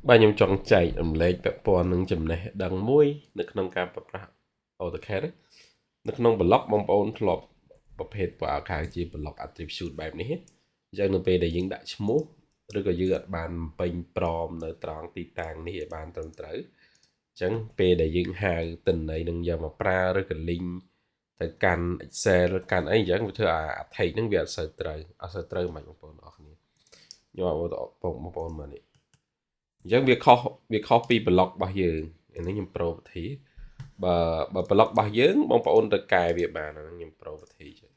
Ba nhung chọn chạy lấy bẹp bò nâng chùm này đằng muối nước nông cam bắp ra AutoCAD á nước nông block bong bóng lọp bập hết vào khang chi block attribute បែបនេះអញ្ចឹងនៅពេលដែលយើងដាក់ឈ្មោះឬក៏យើងអត់បានពេញព្រមនៅត្រង់ទីតាំងនេះឲ្យបានត្រឹមត្រូវអញ្ចឹងពេលដែលយើងហៅទិន្នន័យនឹងយកមកប្រើឬក៏ link ទៅកាន់ Excel កាន់អីអញ្ចឹងវាធ្វើឲ្យ take ហ្នឹងវាអត់សូវត្រូវមិនបងប្អូនអរគ្នាខ្ញុំអត់បងប្អូនមើលនេះអញ្ចឹងវាខុសពី block របស់យើងអានេះខ្ញុំប្រូវិធីបើ block របស់យើងបងប្អូនទៅកែវាបានអាហ្នឹងខ្ញុំប្រូវិធីចឹងអ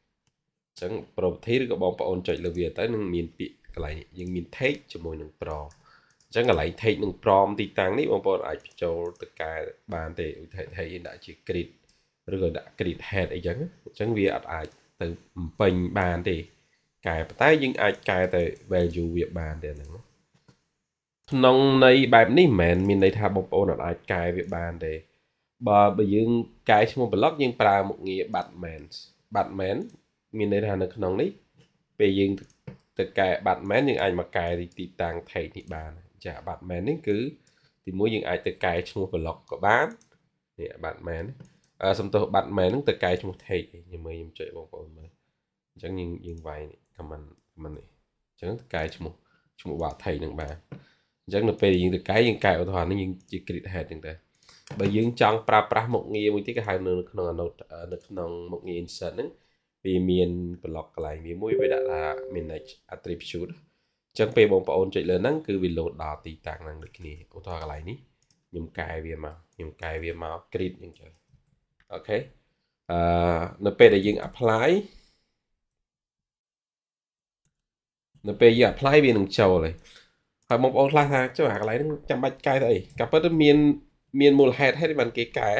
ញ្ចឹងប្រូវិធីឬក៏បងប្អូនចុចលើវាទៅនឹងមានពាក្យកន្លែងយើងមាន take ជាមួយនឹង prom អញ្ចឹងកន្លែង take និង prom ទីតាំងនេះបងប្អូនអាចបញ្ចូលទៅកែបានទេឧទាហរណ៍ថាយើងដាក់ជា grid ឬក៏ដាក់ grid head អីចឹងអញ្ចឹងវាអត់អាចទៅបំពេញបានទេកែប៉ុន្តែយើងអាចកែទៅ value វាបានទេហ្នឹងក្នុងន័យបែបនេះមិនមែនមានន័យថាបងប្អូនអាចកែវាបានទេបើយើងកែឈ្មោះ block យើងប្រើមុខងារ Batman មានន័យថានៅក្នុងនេះពេលយើងទៅកែ Batman យើងអាចមកកែទីតាំង take នេះបានចា Batman នេះគឺទីមួយយើងអាចទៅកែឈ្មោះ block ក៏បាននេះ Batman សំទោស Batman ហ្នឹងទៅកែឈ្មោះ take ខ្ញុំចុចបងប្អូនមើលអញ្ចឹងយើងវាយនេះ comment នេះអញ្ចឹងកែឈ្មោះបាក់ take ហ្នឹងបានអញ្ចឹងនៅពេលយើងទៅកែឧទាហរណ៍នេះយើងជា grid head ហ្នឹងដែរបើយើងចង់ប្រើប្រាស់មុខងារមួយទៀតគេហៅនៅក្នុង note នៅក្នុងមុខងារ insert ហ្នឹងវាមាន block កន្លែងវាមួយវាដាក់ថា manage attribute អញ្ចឹងពេលបងប្អូនចុចលើហ្នឹងគឺវា load ដល់ទីតាំងហ្នឹងដូចគ្នាឧទាហរណ៍កន្លែងនេះខ្ញុំកែវាមក grid អញ្ចឹងអូខេនៅពេលដែលយើង apply វានឹងចូលហើយបងប្អូនខ្លះថាចុះអាកន្លែងហ្នឹងចាំបាច់កែទៅអីក៏ប៉ុន្តែមានមូលហេតុហេតុបានគេកែ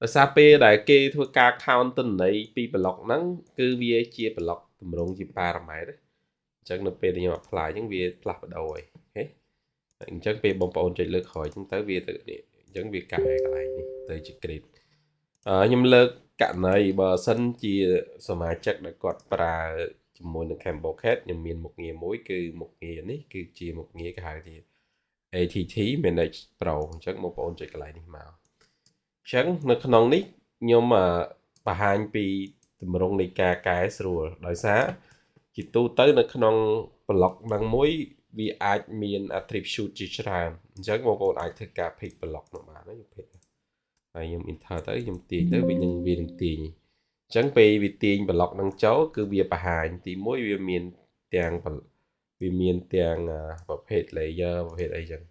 ដោយសារពេលដែលគេធ្វើការ count ទិន្នន័យពី block ហ្នឹងគឺវាជា block តម្រង់ជា parameter អញ្ចឹងនៅពេលដែលខ្ញុំ apply អញ្ចឹងវាផ្លាស់ប្ដូរហើយអូខេអញ្ចឹងពេលបងប្អូនចុចលើកក្រោយអញ្ចឹងទៅវាទៅនេះអញ្ចឹងវាកែកន្លែងនេះទៅជា grid ខ្ញុំលើកករណីបើសិនជាសមាជិកដែលគាត់ប្រើជាមួយនឹង Cambocat ខ្ញុំមានមុខងារមួយគឺមុខងារនេះគឺជាមុខងារគេហៅថា ATT Manage Pro អញ្ចឹងបងប្អូនចុចកន្លែងនេះមកអញ្ចឹងនៅក្នុងនេះខ្ញុំបង្ហាញពីទម្រង់នៃការកែស្រួលដោយសារជាទូទៅនៅក្នុង block ហ្នឹងមួយវាអាចមាន attribute ជាច្រើនអញ្ចឹងបងប្អូនអាចធ្វើការ pick block នោះបានណាខ្ញុំ pick ហើយខ្ញុំ enter ទៅខ្ញុំទាញទៅវានឹងទាញអញ្ចឹងពេលវាទាញ block នឹងចូលគឺវាបង្ហាញទី1វាមានទាំងប្រភេទ layer ប្រភេទអីចឹង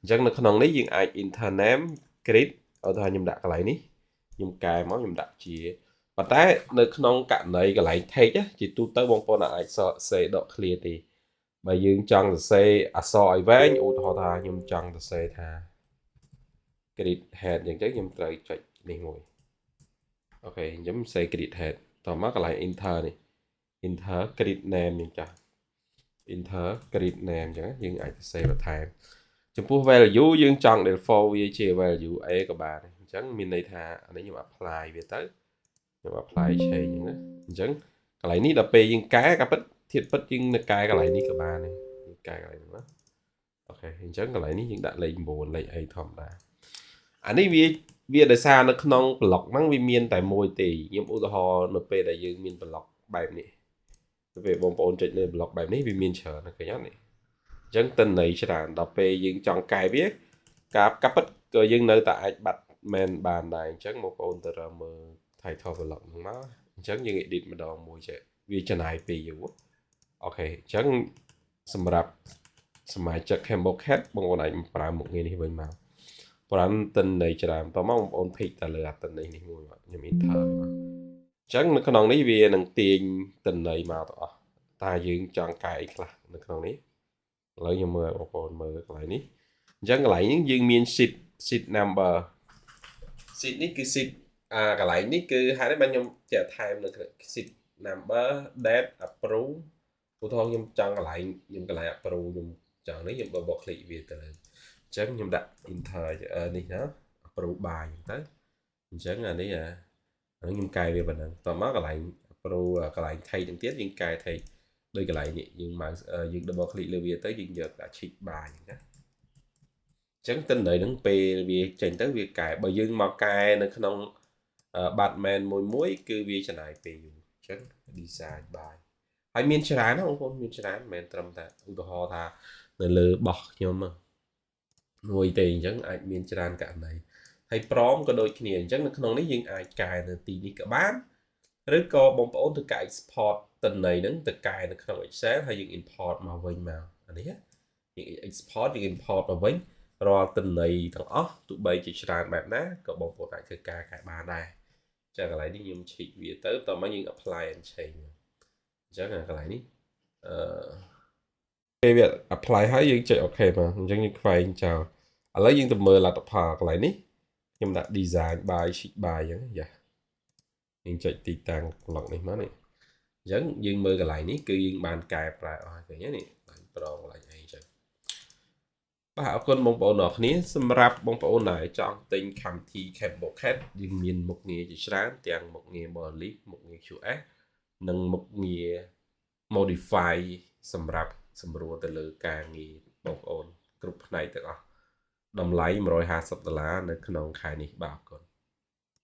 អញ្ចឹងនៅក្នុងនេះយើងអាច enter name grid ឧទាហរណ៍ខ្ញុំដាក់កន្លែងនេះខ្ញុំកែមកខ្ញុំដាក់ជាប៉ុន្តែនៅក្នុងករណីកន្លែង take ជាទូទៅបងប្អូនអាចសរសេរដក clear ទេបើយើងចង់សរសេរអក្សរឲ្យវែងឧទាហរណ៍ថាខ្ញុំចង់សរសេរថា grid head អញ្ចឹងខ្ញុំត្រូវចុចនេះមួយអូខេអញ្ចឹងសេ grid head តមកកន្លែង enter នេះ enter grid name អញ្ចឹង enter grid name អញ្ចឹងយើងអាចសរសេរបន្ថែមចំពោះ value យើងចង់ default វាជា value A ក៏បានអញ្ចឹងមានន័យថាអានេះខ្ញុំ apply វាទៅខ្ញុំ apply change ហ្នឹងណាអញ្ចឹងកន្លែងនេះដល់ពេលយើងកែក៏ពិតធៀបពិតយើងនៅកែកន្លែងនេះក៏បានដែរយើងកែកន្លែងនេះណាអូខេអញ្ចឹងកន្លែងនេះយើងដាក់លេខ9លេខអីធម្មតាអានេះវាដោយសារនៅក្នុង block ហ្នឹងវាមានតែមួយទេខ្ញុំឧទាហរណ៍នៅពេលដែលយើងមាន block បែបនេះទៅពេលបងប្អូនចុចលើ block បែបនេះវាមានច្រើនឃើញអត់នេះអញ្ចឹងទិន្នន័យច្រើនដល់ពេលយើងចង់កែវាការពិតក៏យើងនៅតែអាចបាត់មែនបានដែរអញ្ចឹងបងប្អូនទៅរកមើល title block ហ្នឹងមកអញ្ចឹងយើង edit ម្ដងមួយចេះវាចំណាយពេលយូរអូខេអញ្ចឹងសម្រាប់សមាជិក Cambocat បងប្អូនអាចប្រើមុខងារនេះវិញមកប្រាំទិន្នន័យច្រើនតមកបងប្អូន pick តែលើអាទិន្នន័យនេះមួយខ្ញុំ enter មកអញ្ចឹងនៅក្នុងនេះវានឹងទាញទិន្នន័យមកទាំងអស់តើយើងចង់កែអីខ្លះនៅក្នុងនេះឥឡូវខ្ញុំមើលបងប្អូនមើលកន្លែងនេះអញ្ចឹងកន្លែងនេះយើងមាន sheet number sheet នេះគឺ sheet កន្លែងនេះគឺហើយនេះបានខ្ញុំចេះថែមនៅ sheet number date approve ឧទាហរណ៍ខ្ញុំចង់កន្លែង approve ខ្ញុំចង់នេះខ្ញុំបើ click វាទៅលើអញ្ចឹងខ្ញុំដាក់ enter នេះណា approve by ទៅអញ្ចឹងអានេះខ្ញុំកែវាប៉ុណ្ណឹងតមកកន្លែង approve កន្លែង take នឹងទៀតយើងកែ take ដោយកន្លែងនេះយើង mouse យើង double click លើវាទៅយើងយកដាក់ check by អញ្ចឹង ចឹងទិន្នន័យហ្នឹងពេលវាចេញទៅវាកែបើយើងមកកែនៅក្នុង Batman មួយគឺវាចំណាយពេលយូរចឹង design បាយហើយមានច្រើនណាបងប្អូនមានច្រើនមិនមែនត្រឹមតែឧទាហរណ៍ថានៅលើបោះខ្ញុំមួយទេអញ្ចឹងអាចមានច្រើនករណីហើយព្រមក៏ដូចគ្នាអញ្ចឹងនៅក្នុងនេះយើងអាចកែនៅទីនេះក៏បានឬក៏បងប្អូនធ្វើការ export ទិន្នន័យហ្នឹងទៅកែនៅក្នុង Excel ហើយយើង import មកវិញមកអានេះយើង export យើង import មកវិញរាល់ទិន្នន័យទាំងអស់ទោះបីជាច្រើនបែបណាក៏បងប្អូនអាចធ្វើការកែបានដែរចាកន្លែងនេះខ្ញុំฉีกវាទៅតោះមកយើង apply and change អញ្ចឹងកន្លែងនេះពេលវា apply ហើយយើងចុច OK មកអញ្ចឹងយើងខ្វែងចោលឥឡូវយើងទៅមើលលទ្ធផលកន្លែងនេះខ្ញុំដាក់ design by sheet by អញ្ចឹងយ៉ាយើងចុចទីតាំង block នេះមកនេះអញ្ចឹងយើងមើលកន្លែងនេះគឺយើងបានកែប្រែអស់ឃើញទេនេះបាញ់ប្រងកន្លែងអីអញ្ចឹងបាទអរគុណបងប្អូនអរគ្នាសម្រាប់បងប្អូនដែលចង់ទិញ Camty Cambocat យើងមានមុខងារជាច្រើនទាំងមុខងារ Monolith មុខងារ QS និងមុខងារ Modify សម្រាប់សម្រួលទៅលើការងារបងប្អូនគ្រប់ផ្នែកទាំងអស់តម្លៃ$150នៅក្នុងខែនេះបាទអរគុណ